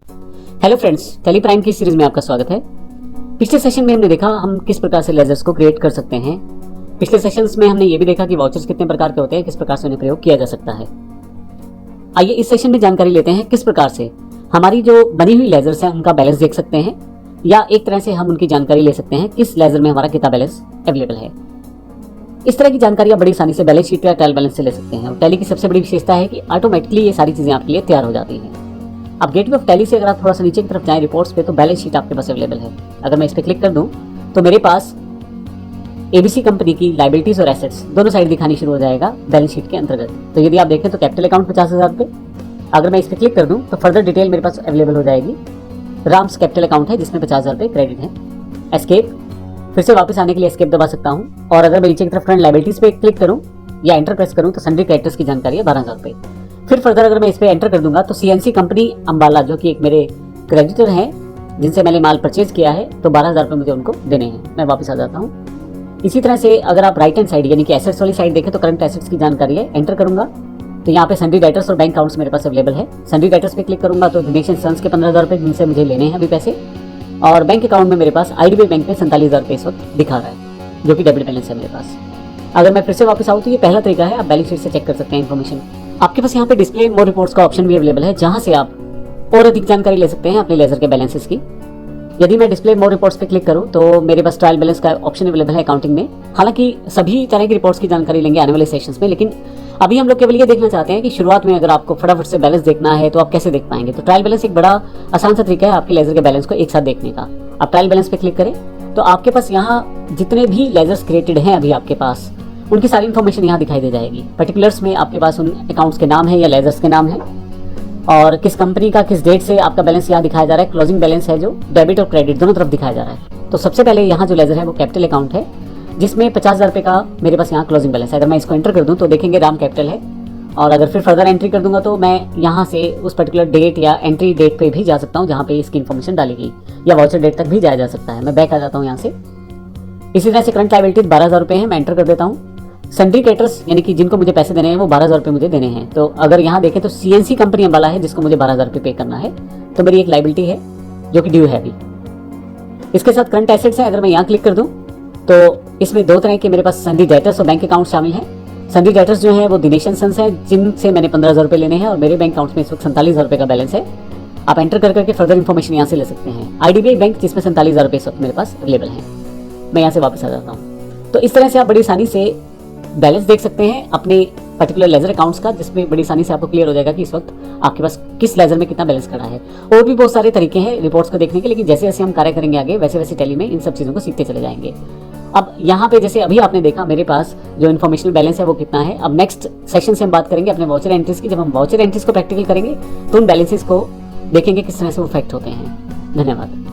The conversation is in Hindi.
हेलो फ्रेंड्स, टैली प्राइम की सीरीज में आपका स्वागत है। पिछले सेशन में हमने देखा हम किस प्रकार से लेजर्स को क्रिएट कर सकते हैं। पिछले सेशंस में हमने ये भी देखा कि वाउचर्स कितने प्रकार के होते हैं, किस प्रकार से उन्हें प्रयोग किया जा सकता है। आइए इस सेशन में जानकारी लेते हैं किस प्रकार से हमारी जो बनी हुई लेजर्स हैं उनका बैलेंस देख सकते हैं, या एक तरह से हम उनकी जानकारी ले सकते हैं किस लेजर में हमारा कितना बैलेंस अवेलेबल है। इस तरह की जानकारी आप बड़ी आसानी से बैलेंस शीट या ट्रायल बैलेंस से ले सकते हैं। और टैली की सबसे बड़ी विशेषता है कि ऑटोमेटिकली ये सारी चीजें आपके लिए तैयार हो जाती हैं। अब गेटवे ऑफ टैली से अगर आप थोड़ा सा नीचे की तरफ जाएं रिपोर्ट्स पे, तो बैलेंस शीट आपके पास अवेलेबल है। अगर मैं इस पर क्लिक कर दूं तो मेरे पास एबीसी कंपनी की लाइबिलिटीज और एसेट्स दोनों साइड दिखानी शुरू हो जाएगा बैलेंस शीट के अंतर्गत। तो यदि आप देखें तो कैपिटल अकाउंट 50,000 पे, अगर मैं इस पर क्लिक कर दूं तो फर्दर डिटेल मेरे पास अवेलेबल हो जाएगी। राम्स कैपिटल अकाउंट है जिसमें 50,000 रुपये क्रेडिट है। एस्केप, फिर से वापस आने के लिए एस्केप दबा सकता हूँ। और अगर मैं नीचे की तरफ फ्रंट लाइबिलिटीज पे क्लिक करूँ या एंटर प्रेस करूँ तो सन्ड्री क्रेडिटर्स की जानकारी है 12,000 रुपये। फिर फर्दर अगर मैं इस पर एंटर कर दूंगा तो सीएनसी कंपनी अंबाला, जो कि एक मेरे क्रेडिटर हैं जिनसे मैंने माल परचेज किया है, तो 12,000 रुपये मुझे उनको देने हैं। मैं वापस आ जाता हूँ। इसी तरह से अगर आप राइट हैंड साइड यानी कि एसेट्स वाली साइड देखें तो करंट एसेट्स की जानकारी है। एंटर करूंगा तो यहाँ पे सन्ड्री डेटर्स और बैंक अकाउंट्स मेरे पास अवेलेबल है। सन्ड्री डेटर्स पे क्लिक करूंगा तो दिनेश एंड सन्स के 15,000 रुपये जिनसे मुझे लेने हैं अभी पैसे, और बैंक अकाउंट में मेरे पास आईडीबीआई बैंक में 47,000 रुपये इस वक्त दिखा रहा है, जो कि डेबिट बैलेंस है मेरे पास। अगर मैं फिर से वापस आऊँ तो ये पहला तरीका है, आप बैलेंस शीट से चेक कर सकते हैं इन्फॉर्मेशन। आपके पास यहाँ पे डिस्प्ले मोर रिपोर्ट्स का ऑप्शन भी अवेलेबल है, जहां से आप और अधिक जानकारी ले सकते हैं अपने लेजर के बैलेंसेस की। यदि मैं डिस्प्ले मोर रिपोर्ट्स पे क्लिक करूं तो मेरे पास ट्रायल बैलेंस का ऑप्शन अवेलेबल है अकाउंटिंग में। हालांकि सभी तरह की रिपोर्ट्स की जानकारी लेंगे आने वाले सेशंस में, लेकिन अभी हम लोग केवल ये देखना चाहते हैं कि शुरुआत में अगर आपको फटाफट से बैलेंस देखना है तो आप कैसे देख पाएंगे। तो ट्रायल बैलेंस एक बड़ा आसान सा तरीका है आपके लेजर के बैलेंस को एक साथ देखने का। आप ट्रायल बैलेंस पे क्लिक करें तो आपके पास यहाँ जितने भी लेजर्स क्रिएटेड हैं अभी आपके पास, उनकी सारी इन्फॉर्मेशन यहाँ दिखाई दे जाएगी। पर्टिकुलर्स में आपके पास उन अकाउंट्स के नाम है या लेजर्स के नाम है, और किस कंपनी का किस डेट से आपका बैलेंस यहाँ दिखाया जा रहा है। क्लोजिंग बैलेंस है जो डेबिट और क्रेडिट दोनों तरफ दिखाया जा रहा है। तो सबसे पहले यहाँ जो लेजर है वो कैपिटल अकाउंट है, जिसमें 50,000 रुपये का मेरे पास यहाँ क्लोजिंग बैलेंस है। अगर मैं इसको एंटर कर दूँ तो देखेंगे राम कैपिटल है, और अगर फिर फर्दर एंट्री कर दूंगा तो मैं यहाँ से उस पर्टिकुलर डेट या एंट्री डेट पे भी जा सकता हूँ जहाँ पे इसकी इन्फॉर्मेशन डालेगी, या वाउचर डेट तक भी जाया जा सकता है। मैं बैक आ जाता हूँ यहाँ से। इसी तरह से करंट लायबिलिटीज 12,000 रुपये है, मैं एंटर कर देता हूँ। सन्ड्री क्रेडिटर्स यानी कि जिनको मुझे पैसे देने हैं वो 12,000 रुपये मुझे देने हैं। तो अगर यहाँ देखें तो सीएनसी कंपनी अंबाला है जिसको मुझे 12,000 रुपये पे करना है, तो मेरी एक लायबिलिटी है जो कि ड्यू है अभी। इसके साथ करंट एसेट्स है, अगर मैं यहाँ क्लिक कर दूँ तो इसमें दो तरह के मेरे पास सन्ड्री डेटर्स और बैंक अकाउंट शामिल हैं। सन्ड्री डेटर्स जो है वो दिनेश एंड सन्स हैं जिनसे मैंने 15,000 रुपये लेने हैं, और मेरे बैंक अकाउंट में इस वक्त 47,000 रुपये का बैलेंस है। आप एंटर करके फर्दर इन्फॉर्मेशन यहाँ से ले सकते हैं। आईडीबीआई बैंक जिसमें 47,000 रुपये इस वक्त मेरे पास अवेलेबल है। मैं यहाँ से वापस आ जाता हूँ। तो इस तरह से आप बड़ी आसानी से बैलेंस देख सकते हैं अपने पर्टिकुलर लेजर अकाउंट्स का, जिसमें बड़ी आसानी से आपको क्लियर हो जाएगा कि इस वक्त आपके पास किस लेजर में कितना बैलेंस खड़ा है। और भी बहुत सारे तरीके हैं रिपोर्ट्स को देखने के, लेकिन जैसे जैसे हम कार्य करेंगे आगे वैसे वैसे टैली में इन सब चीज़ों को सीखते चले जाएंगे। अब यहाँ पे जैसे अभी आपने देखा मेरे पास जो इन्फॉर्मेशनल बैलेंस है वो कितना है। अब नेक्स्ट सेक्शन से हम बात करेंगे अपने वाउचर एंट्रीज की। जब हम वाउचर एंट्रीज को प्रैक्टिकल करेंगे तो उन बैलेंसेस को देखेंगे किस तरह से वो इफेक्ट होते हैं। धन्यवाद।